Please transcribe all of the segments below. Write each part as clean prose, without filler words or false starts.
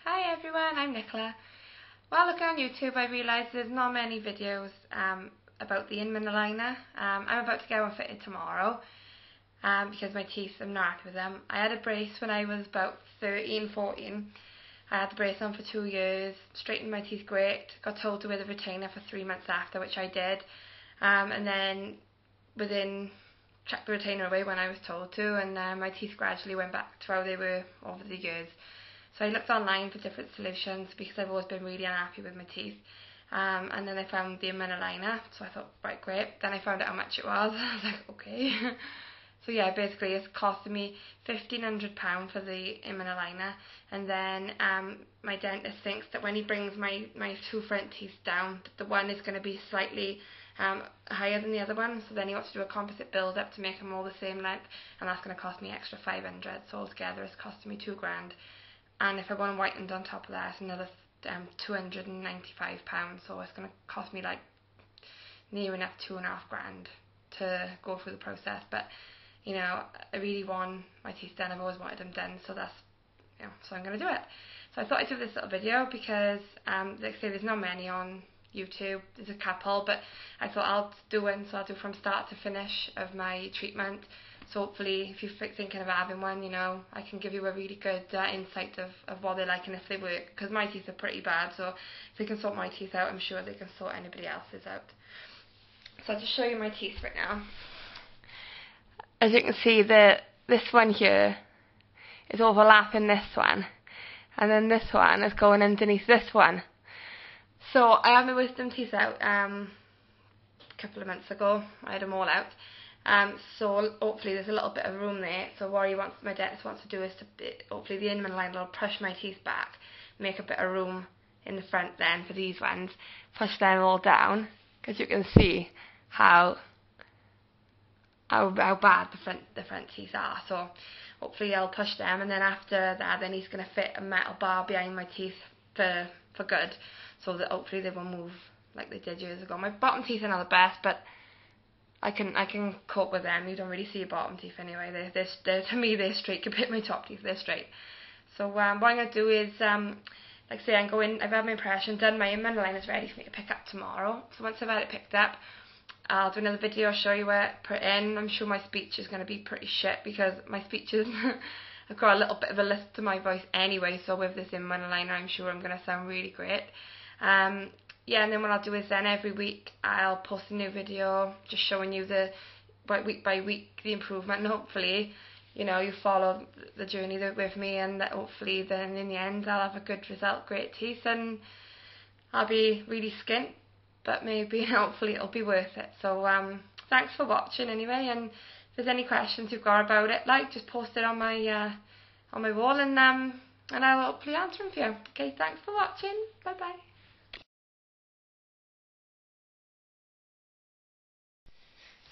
Hi everyone, I'm Nicola. While looking on YouTube, I realised there's not many videos about the Inman aligner. I'm about to get one fitted tomorrow because my teeth, I'm not happy with them. I had a brace when I was about 13, 14. I had the brace on for 2 years, straightened my teeth great, got told to wear the retainer for 3 months after, which I did. And then chucked the retainer away when I was told to, and my teeth gradually went back to how they were over the years. So I looked online for different solutions because I've always been really unhappy with my teeth. And then I found the Inman aligner, so I thought, right, great. Then I found out how much it was. I was like, okay. So yeah, basically it's costing me £1,500 for the Inman aligner. And then my dentist thinks that when he brings my 2 front teeth down, the one is going to be slightly higher than the other one. So then he wants to do a composite build up to make them all the same length. And that's going to cost me extra 500. So altogether it's costing me £2 grand. And if I want them whitened on top of that, it's another £295. So it's going to cost me like near enough £2.5 grand to go through the process. But you know, I really want my teeth done. I've always wanted them done, so that's, you know, so I'm going to do it. So I thought I'd do this little video because, like I say, there's not many on YouTube. There's a couple, but I thought I'll do one. So I'll do from start to finish of my treatment. So hopefully, if you're thinking of having one, you know, I can give you a really good insight of what they like and if they work. Because my teeth are pretty bad, so if they can sort my teeth out, I'm sure they can sort anybody else's out. So I'll just show you my teeth right now. As you can see, this one here is overlapping this one, and then this one is going underneath this one. So I had my wisdom teeth out a couple of months ago. I had them all out. So hopefully there's a little bit of room there. So what my dentist wants to do is to hopefully the Inman line will push my teeth back, make a bit of room in the front then for these ones, push them all down, because you can see how bad the front teeth are. So hopefully I'll push them, and then after that, then he's going to fit a metal bar behind my teeth for good, so that hopefully they will move like they did years ago. My bottom teeth are not the best, but I can cope with them. You don't really see your bottom teeth anyway. They're to me, they're straight compared to my top teeth. They're straight. So what I'm going to do is, like I say, I've had my impression done. My Inman line is ready for me to pick up tomorrow. So once I've had it picked up, I'll do another video, I'll show you where to put it in. I'm sure my speech is going to be pretty shit because my speeches, I've got a little bit of a lisp to my voice anyway, so with this Inman aligner I'm sure I'm going to sound really great. Yeah, and then what I'll do is then every week I'll post a new video just showing you week by week the improvement, and hopefully, you know, you follow the journey with me, and that hopefully then in the end I'll have a good result, great teeth, and I'll be really skint. But maybe, hopefully, it'll be worth it. So, thanks for watching anyway. And if there's any questions you've got about it, just post it on my wall, and I'll hopefully answer them for you. Okay, thanks for watching. Bye bye.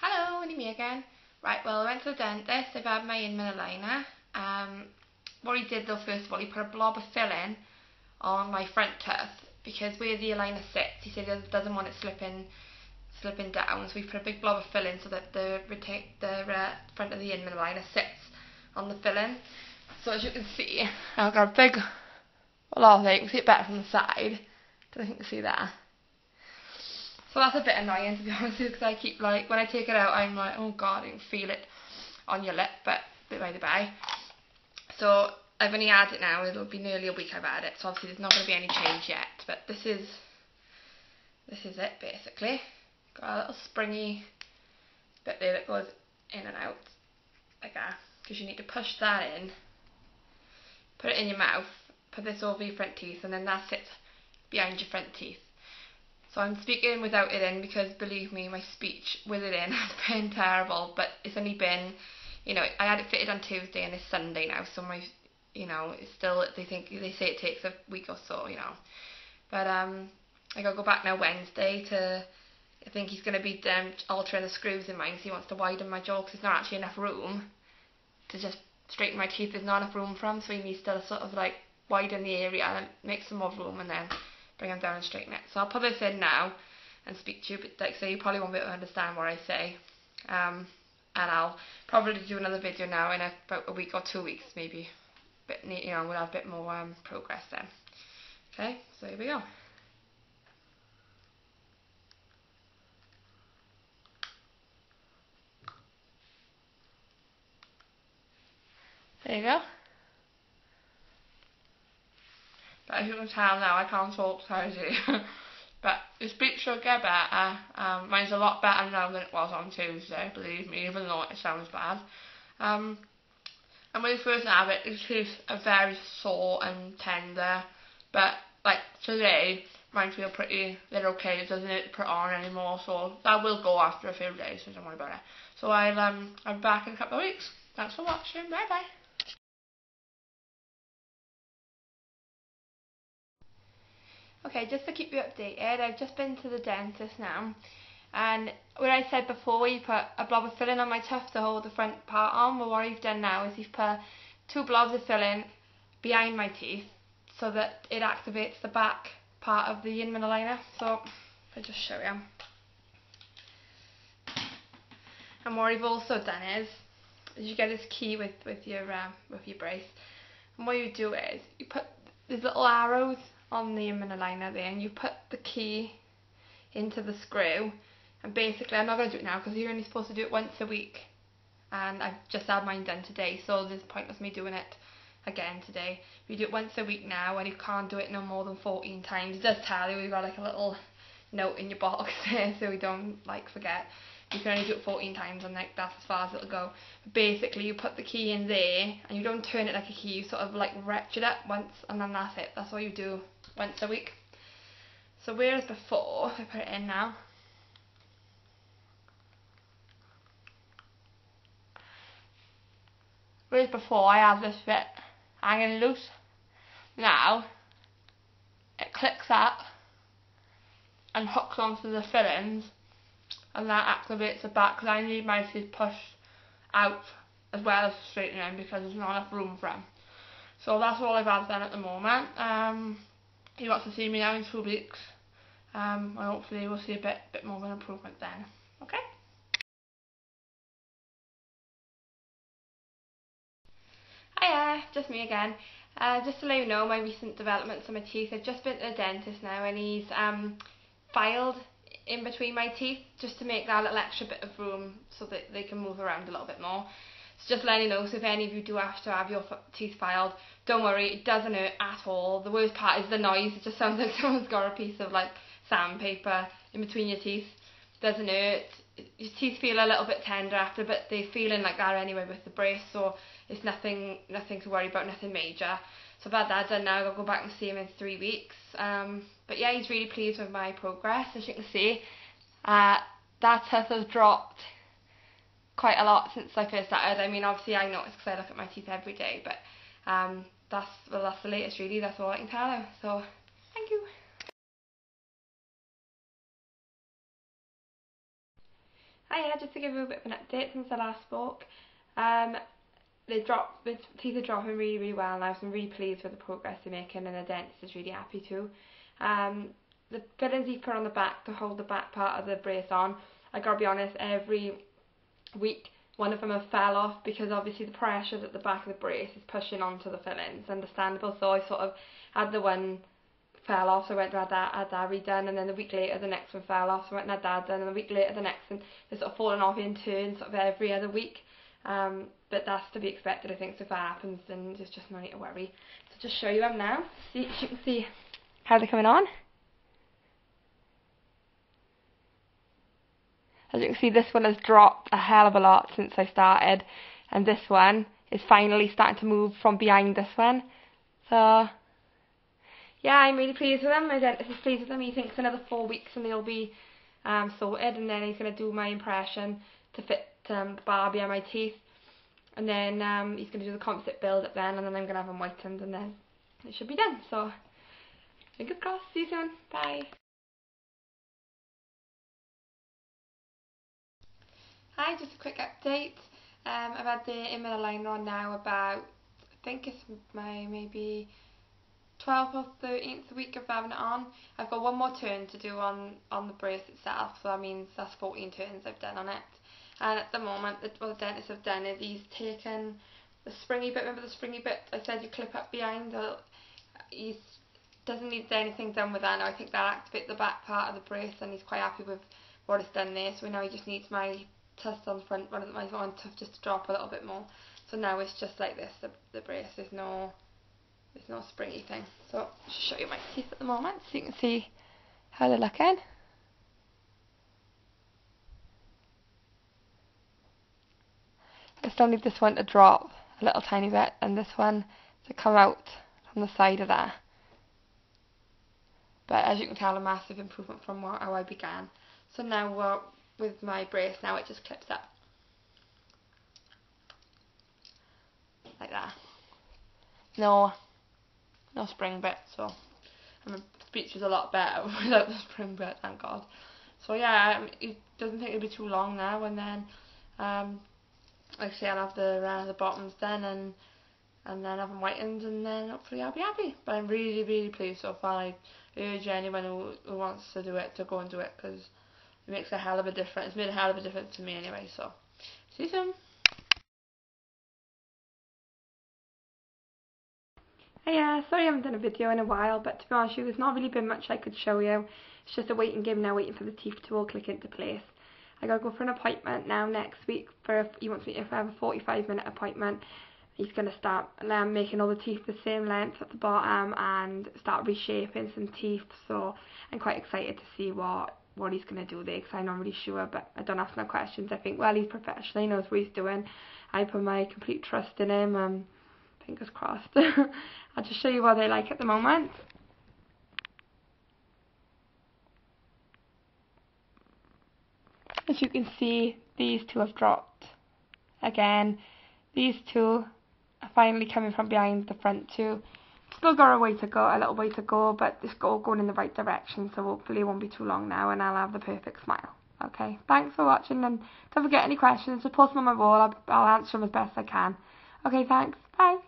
Hello, only me again. Right, well, I went to the dentist. I've had my Inman aligner. What he did though, first of all, he put a blob of filling on my front tooth, because where the aligner sits, he said he doesn't want it slipping down, so we put a big blob of filling so that the front of the Inman aligner sits on the filling. So as you can see, I've got a big blob there. You can see it better from the side. Don't think you can see that. So that's a bit annoying, to be honest, because I keep when I take it out, I'm like, oh god, you can feel it on your lip, but bit by the by. So I've only had it now, it'll be nearly a week I've had it, so obviously there's not going to be any change yet, but this is it basically. Got a little springy bit there that goes in and out, like that, because you need to push that in, put it in your mouth, put this over your front teeth, and then that sits behind your front teeth. So I'm speaking without it in, because believe me, my speech with it in has been terrible, but it's only been, you know, I had it fitted on Tuesday and it's Sunday now, so my, you know, it's still, they say it takes a week or so, you know. But I gotta go back now Wednesday to, I think he's gonna be altering the screws in mine, because he wants to widen my jaw, because there's not actually enough room to just straighten my teeth. There's not enough room for them, so he needs to sort of like widen the area and make some more room, and then bring them down and straighten it. So I'll put this in now and speak to you, but like I say, you probably won't be able to understand what I say. And I'll probably do another video now in about a week or 2 weeks maybe. bit neat, you know, we'll have a bit more progress then. Okay, so here we go. There you go. But as you can tell now, I can't talk crazy. But the speech should get better. Mine's a lot better now than it was on Tuesday, believe me, even though it sounds bad. And when you first have it, his teeth are very sore and tender. But like today, mine feel they're okay. It doesn't need to put on anymore, so that will go after a few days, so don't worry about it. So I'm back in a couple of weeks. Thanks for watching. Bye bye. Okay, just to keep you updated, I've just been to the dentist now, and where I said before you put a blob of filling on my tooth to hold the front part on, well what I've done now is you've put 2 blobs of filling behind my teeth so that it activates the back part of the Inman aligner. So I'll just show you. And what I've also done is you get this key with your brace, and what you do is you put these little arrows on the Inman aligner there, and you put the key into the screw, and basically I'm not going to do it now because you're only supposed to do it once a week, and I've just had mine done today, so there's pointless me doing it again today. You do it once a week now, and you can't do it no more than 14 times. It does tell you, we've got like a little note in your box there so we don't like forget. You can only do it 14 times, and like that's as far as it'll go. But basically you put the key in there and you don't turn it like a key, you sort of like ratchet it once, and then that's it. That's all you do once a week. So whereas before, if I put it in now, whereas before I have this bit hanging loose, now it clicks up and hooks onto the fillings, and that activates the back, because I need my teeth pushed out as well as straighten in because there's not enough room for them. So that's all I've had done at the moment. He wants to see me now in 2 weeks, and hopefully we'll see a bit more of an improvement then. Okay? Hiya, just me again. Just to let you know my recent developments on my teeth. I've just been to the dentist now, and he's filed in between my teeth just to make that little extra bit of room so that they can move around a little bit more. So just letting you know, so if any of you do have to have your teeth filed, don't worry, it doesn't hurt at all. The worst part is the noise. It just sounds like someone's got a piece of like sandpaper in between your teeth. It doesn't hurt. Your teeth feel a little bit tender after, but they're feeling like that anyway with the brace, so it's nothing to worry about, nothing major. So I've had that done now. I'll go back and see him in 3 weeks. But yeah, he's really pleased with my progress. As you can see, that tooth has dropped quite a lot since I first started. I mean, obviously I notice because I look at my teeth every day, but that's the latest really. That's all I can tell you. So thank you. Hiya, just to give you a bit of an update since I last spoke. The teeth are dropping really well now, so I'm really pleased with the progress they're making, and the dentist is really happy too. The fillings he put on the back to hold the back part of the brace on, I gotta be honest, every week one of them have fell off because obviously the pressure that the back of the brace is pushing onto the fillings, understandable. So I sort of had the one fell off, so I went to had that redone, and then a week later the next one fell off, so I went and had that done, and a week later the next, and they're sort of falling off in turn sort of every other week. But that's to be expected, I think. So if that happens, then there's just no need to worry. So just show you them now, see if you can see how they're coming on. As you can see, this one has dropped a hell of a lot since I started, and this one is finally starting to move from behind this one. So yeah, I'm really pleased with them. My dentist is pleased with them. He thinks another 4 weeks and they'll be sorted, and then he's going to do my impression to fit the bar behind my teeth, and then he's going to do the composite build up then, and then I'm going to have them whitened, and then it should be done. So fingers crossed. See you soon. Bye. Hi, just a quick update. I've had the Inman aligner on now about, I think it's my maybe 12th or 13th week of having it on. I've got one more turn to do on the brace itself, so that means that's 14 turns I've done on it. And at the moment, what the dentist have done is he's taken the springy bit. Remember the springy bit I said you clip up behind? He doesn't need anything done with that now. I think that'll activate the back part of the brace, and he's quite happy with what it's done there. So now he just needs my tusk on front, one of my on tusk just to drop a little bit more. So now it's just like this, the brace. There's no springy thing. So I'll just show you my teeth at the moment so you can see how they're looking. I still need this one to drop a little tiny bit, and this one to come out from the side of there. But as you can tell, a massive improvement from how I began. So now with my brace, now it just clips up. Like that. No spring bit, so my speech was a lot better without the spring bit, thank God. So yeah, it doesn't think it'll be too long now, and then like I say, I'll have the bottoms then, and then have them whitened, and then hopefully I'll be happy. But I'm really, really pleased so far. I urge anyone who wants to do it to go and do it, because it makes a hell of a difference. It's made a hell of a difference to me anyway. So see you soon. Yeah, sorry I haven't done a video in a while, but to be honest with you, there's not really been much I could show you. It's just a waiting game now, waiting for the teeth to all click into place. I gotta go for an appointment now next week. He wants me to have a 45-minute appointment. He's gonna start making all the teeth the same length at the bottom and start reshaping some teeth. So I'm quite excited to see what he's gonna do there, because I'm not really sure, but I don't ask no questions. I think, well, he's professional, he knows what he's doing. I put my complete trust in him. Fingers crossed. I'll just show you what they're like at the moment. As you can see, these two have dropped. Again, these two are finally coming from behind the front two. Still got a little way to go, but it's all going in the right direction, so hopefully it won't be too long now and I'll have the perfect smile. Okay, thanks for watching, and don't forget any questions, just post them on my wall. I'll answer them as best I can. Okay, thanks. Bye.